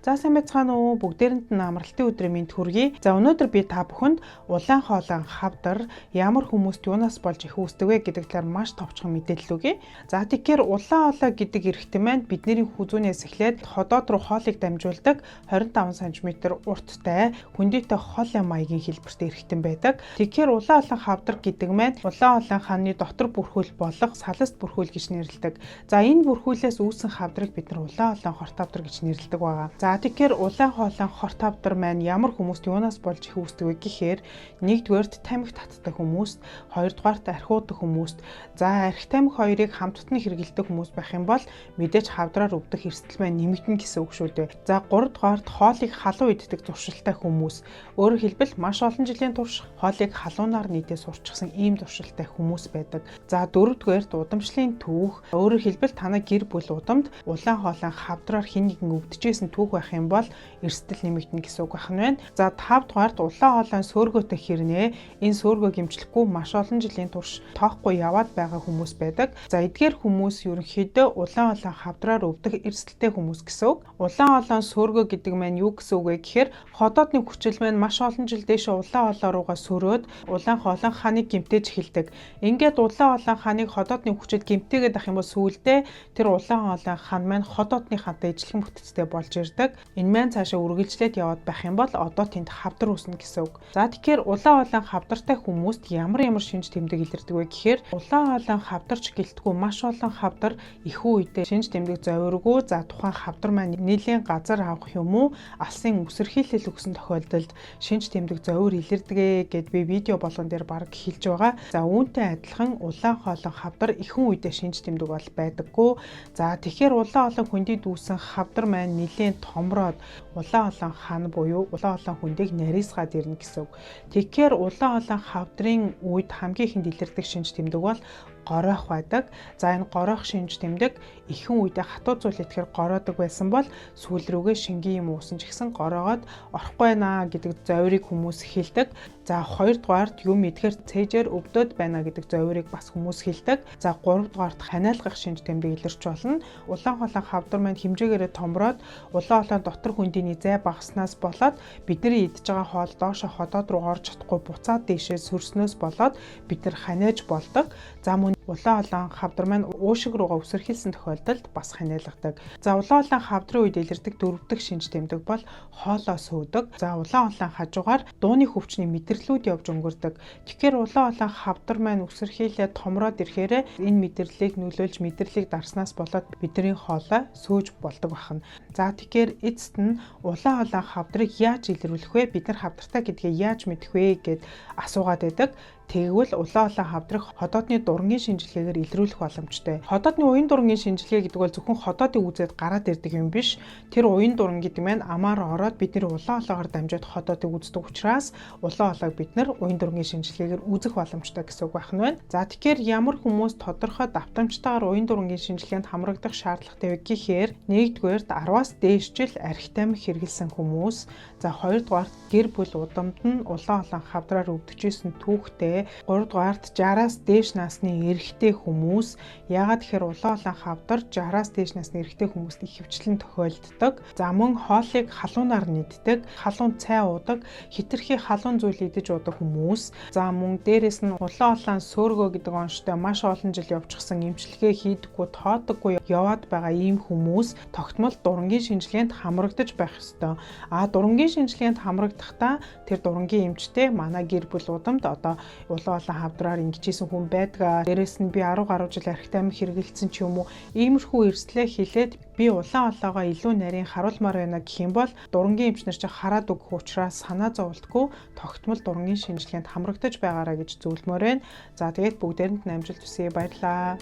За сайн байцгаана уу? Бүгдээрэнд нь амралтын өдрийн мэнд хүргэе. За өнөөдөр би та бүхэнд улаан хоолой хавдар ямар хүмүүст юунаас болж их үүсдэг вэ гэдэг талаар маш товчхон мэдээлэл өгье. За тэгэхээр улаан хоолой гэдэг эрхтэн маань бидний хүзүүнээс эхлээд ходоод руу хоолыг дамжуулдаг 25 см урттай хүндийтэй хоолой маягийн хэлбэртэй эрхтэн байдаг. Тэгэхээр улаан хоолой хавдар гэдэг маань улаан хоолой хааны дотор бүрхүүл болох саласт бүрхүүл гэж нэрлэдэг. За энэ бүрхүүлээс үүсэн хавдрыг бид нар улаан хоолой хорт хавдар гэж нэрлэдэг байгаа. За тэгэхээр улаан хоолой хорт хавдар маань ямар хүмүүст юунаас болж их үүсдэг вэ гэхээр нэгдүгээрт тамхи татдаг хүмүүст, хоёрдугаарт архиудаг хүмүүст, за архи тамхи хоёрыг хамтдаа хэрэглэдэг хүмүүс байх юм бол мэдээж хавдраар өвдөх эрсдэл маань нэмэгдэнэ гэсэн үг шүү дээ. За гуравдугаарт хоолыг халуун иддэг туршилттай хүмүүс, өөрөөр хэлбэл маш олон жилийн турш хоолыг халуунаар нийтээ сурчсан ийм туршилттай хүмүүс байдаг. За дөрөвдүгээрт удамшлын түүх, өөрөөр хэлбэл танай гэр бүл удамд улаан хоолой хавдраар хэн нэгэн өвдөжсэн түүх байх юм бол эрсдэл нэмэгдэнэ гэсэн үг байна. За 5 дугаарт улаан хоолой сөөргөөтэй хэрнээ энэ сөөргөө гэмчлэхгүй маш олон жилийн турш тоохгүй яваад байгаа хүмүүс байдаг. За эдгээр хүмүүс ерөнхийдөө улаан хоолой хавдраар өвдөх эрсдэлтэй хүмүүс гэсэн үг. Улаан хоолой сөөргөө гэдэг маань юу гэсэн үг вэ гэхээр ходоодны хүчил маань маш олон жил дээшээ улаан хоолой руугаа сөрөөд улаан хоолой хааныг гэмтээж эхэлдэг. Ингээд улаан хоолой хааныг ходоодны хүчил гэмтээгээд ах юм бол сүүлдээ тэр улаан хоолой хаан маань ходоодны хантай ижилхэн бүтцтэй болж ирдэг. Энэ маань цаашаа үргэлжлээд яваад байх юм бол одоо тэнд хавдар үүснэ гэсэн үг. За тэгэхээр улаан хоолой хавдартай хүмүүст ямар шинж тэмдэг илэрдэг вэ гэхээр улаан хоолой хавдарч гэлтгүй маш олон хавдар ихүү үедээ шинж тэмдэг зовиргүй. За тухайн хавдар маань нийлэн газар авах юм уу алсын үсэрхийлэл өгсөн тохиолдолд шинж тэмдэг зовир илэрдэг гэд би видео болгон дээр баг хэлж байгаа. За үүнтэй адилхан улаан хоолой хавдар ихэнх үедээ шинж тэмдэг бол байдаггүй. За тэгэхээр улаан хоолой хүндий дүүсэн хавдар маань нэлээд томроод улаан хоолой хан буюу улаан хоолой хүндийг нарийсгаад ирнэ гэсэн үг. Тэгэхээр улаан хоолой хавдрын үед хамгийн ихэнд илэрдэг шинж тэмдэг бол горойх байдаг. За энэ горойх шинж тэмдэг ихэнх үедээ хатуу зүйл идэхээр гороодаг байсан бол сүүл рүүгээ шингийн юм уусан ч гэсэн гороогоод орохгүй байна гэдэг зовирыг хүмүүс хэлдэг. За хоёрдугаарт юм идэхээр цээжээр өвдөд байна гэдэг зовирыг бас хүмүүс хэлдэг. За гуравдугаарт ханиалгах шинж тэмдэг илэрч болно. Улаан хоолой хавдар маань хэмжээгээрээ томроод улаан хоолойн дотор хүндийний зай багаснаас болоод бидний идж байгаа хоол доошо ходоод руу орж чадахгүй буцаад дээшээ сөрснөөс болоод бид нар ханиаж болдог. За мөн улаан хоолой хавдар маань уушиг руугаа үсэрхийлсэн тохиолдолд бас ханиалгадаг. За улаан хоолой хавдрын үед илэрдэг дөрөвдөг шинж тэмдэг бол хоолоо сөөдөг. За улаан хоолой хажуугаар дууны хөвчний мэдрэлүүд явж өнгөрдөг. Тэгэхээр улаан хоолой хавдар маань үсэрхийлээ томроод ирэхээр энэ мэдрэлийг нөлөөлж мэдрэлийг дарснаас болоод бидний хоолой сөөж болдог байна. За тэгэхээр эцэст нь улаан хоолой хавдрыг яаж илрүүлэх вэ? Бид нар хавдартай гэдгээ яаж мэдэх вэ гэд асуугаад байдаг. Тэгвэл улаан хоолой хавдрыг ходоодны дургийн шинжилгээгээр илрүүлэх боломжтой. Ходоодны уян дургийн шинжилгээ гэдэг бол зөвхөн ходоодыг үзээд гараад ирдэг юм биш. Тэр уян дуран гэдэг маань амаар ороод бидний улаан хоолойгоор дамжаад ходоодыг үздэг учраас улаан хоолойг бид нар уян дургийн шинжилгээгээр үзэх боломжтой гэсэн үг байна. За тэгэхээр ямар хүмүүс тодорхой давтамжтайгаар уян дургийн шинжилгээнд хамрагдах шаардлагатай вэ гэхээр нэгдүгээрт 10-аас дээш жил архи тамхи хэрэглэсэн хүмүүс, за хоёрдугаарт гэр бүл удамд нь улаан хоолой хавдраар өвдөжсэн түүхтэй, гуравдугаарт 60-аас дээш насны эрэгтэй хүмүүс. Яагаад тэгэхээр улаан хоолой хавдар 60-аас дээш насны эрэгтэй хүмүүст их хөвчлэн тохиолддог. За мөн хоолыг халуунаар нийддэг, халуун цай уудаг, хитрхи халуун зүйл идэж уудаг хүмүүс. За мөн дээрэс нь улаан хоолой сөөргөө гэдэг онцтой маш олон жил явчихсан эмчилгээ хийдэггүй, тоодоггүй яваад байгаа ийм хүмүүс тогтмол дурангийн шинжилгээнд хамрагдаж байх ёстой. Дурангийн шинжилгээнд хамрагдахдаа тэр дурангийн эмчтэй манай гэр бүл удамд одоо улаан хоолой хавдраар ингэжсэн хүн байдаг. Дээрээс нь би 10 гаруй жил архи тамхи хэрэгэлсэн ч юм уу. Иймэрхүү эрсдлээ хэлээд би улаан хоолойгоо илүү нарийн харуулмаар байна гэх юм бол дурангийн эмч нар ч хараад өгөх учраас санаа зовлтгүй тогтмол дурангийн шинжилгээнд хамрагдаж байгаараа гэж зөвлөмөр байна. За тэгээд бүгдээрэнд нь амжилт хүсье. Баярлалаа.